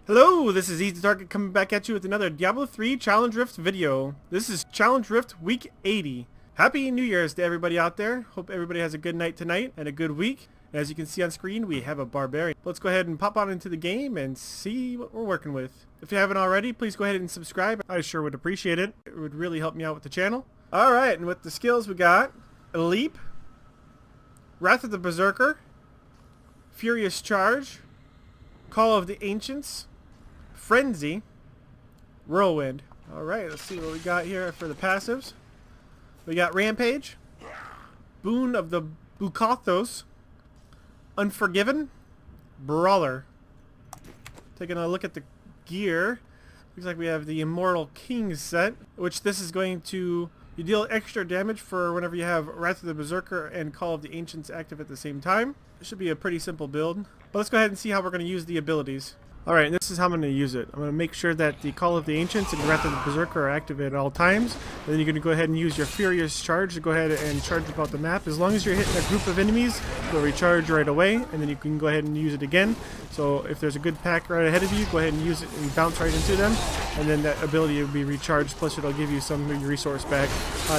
Hello, this is Eazy OUT coming back at you with another Diablo 3 Challenge Rift video. This is Challenge Rift Week 80. Happy New Year's to everybody out there. Hope everybody has a good night tonight and a good week. As you can see on screen, we have a Barbarian. Let's go ahead and pop on into the game and see what we're working with. If you haven't already, please go ahead and subscribe. I sure would appreciate it. It would really help me out with the channel. Alright, and with the skills we got, a Leap, Wrath of the Berserker, Furious Charge, Call of the Ancients, Frenzy, Whirlwind. Alright, let's see what we got here for the passives. We got Rampage, Boon of the Bukathos, Unforgiven, Brawler. Taking a look at the gear, looks like we have the Immortal Kings Set, which this is going to, you deal extra damage for whenever you have Wrath of the Berserker and Call of the Ancients active at the same time. It should be a pretty simple build. But let's go ahead and see how we're going to use the abilities. Alright, and this is how I'm going to use it. I'm going to make sure that the Call of the Ancients and Wrath of the Berserker are active at all times. And then you're going to go ahead and use your Furious Charge to go ahead and charge about the map. As long as you're hitting a group of enemies, it'll recharge right away, and then you can go ahead and use it again. So if there's a good pack right ahead of you, go ahead and use it and bounce right into them. And then that ability will be recharged, plus it'll give you some resource back.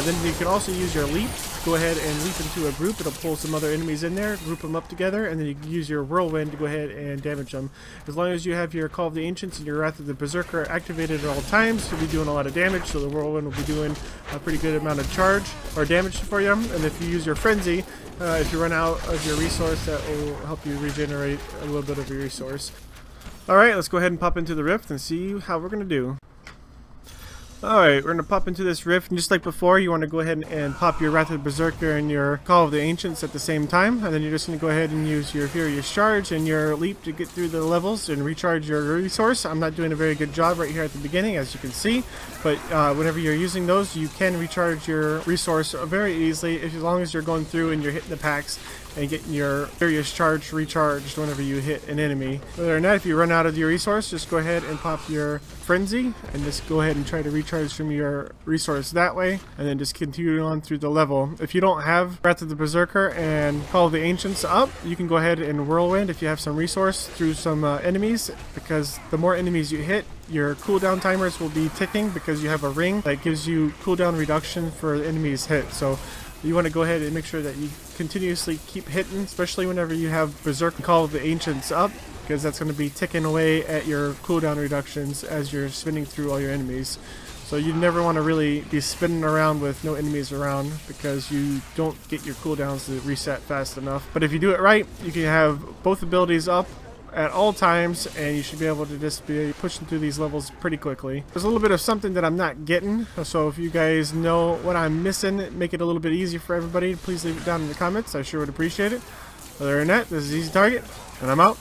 Then you can also use your Leap. Go ahead and leap into a group. It'll pull some other enemies in there, group them up together, and then you can use your Whirlwind to go ahead and damage them. As long as you have your Call of the Ancients and your Wrath of the Berserker activated at all times, you'll be doing a lot of damage, so the Whirlwind will be doing a pretty good amount of charge or damage for you. And if you use your Frenzy, if you run out of your resource, that will help you regenerate a little bit of your resource. Alright, let's go ahead and pop into the Rift and see how we're going to do. Alright, we're going to pop into this Rift, and just like before, you want to go ahead and pop your Wrath of the Berserker and your Call of the Ancients at the same time, and then you're just going to go ahead and use your Furious Charge and your Leap to get through the levels and recharge your resource. I'm not doing a very good job right here at the beginning, as you can see, but whenever you're using those, you can recharge your resource very easily, as long as you're going through and you're hitting the packs and getting your Furious Charge recharged whenever you hit an enemy. Other than that, if you run out of your resource, just go ahead and pop your Frenzy and just go ahead and try to recharge from your resource that way, and then just continue on through the level. If you don't have Wrath of the Berserker and Call of the Ancients up, you can go ahead and Whirlwind if you have some resource through some enemies, because the more enemies you hit, your cooldown timers will be ticking, because you have a ring that gives you cooldown reduction for enemies hit. So you want to go ahead and make sure that you continuously keep hitting, especially whenever you have Berserk and Call of the Ancients up, because that's going to be ticking away at your cooldown reductions as you're spinning through all your enemies. So you never want to really be spinning around with no enemies around, because you don't get your cooldowns to reset fast enough. But if you do it right, you can have both abilities up at all times, and you should be able to just be pushing through these levels pretty quickly. There's a little bit of something that I'm not getting, so if you guys know what I'm missing, make it a little bit easier for everybody, please leave it down in the comments. I sure would appreciate it. Other than that, this is Eazy OUT, and I'm out.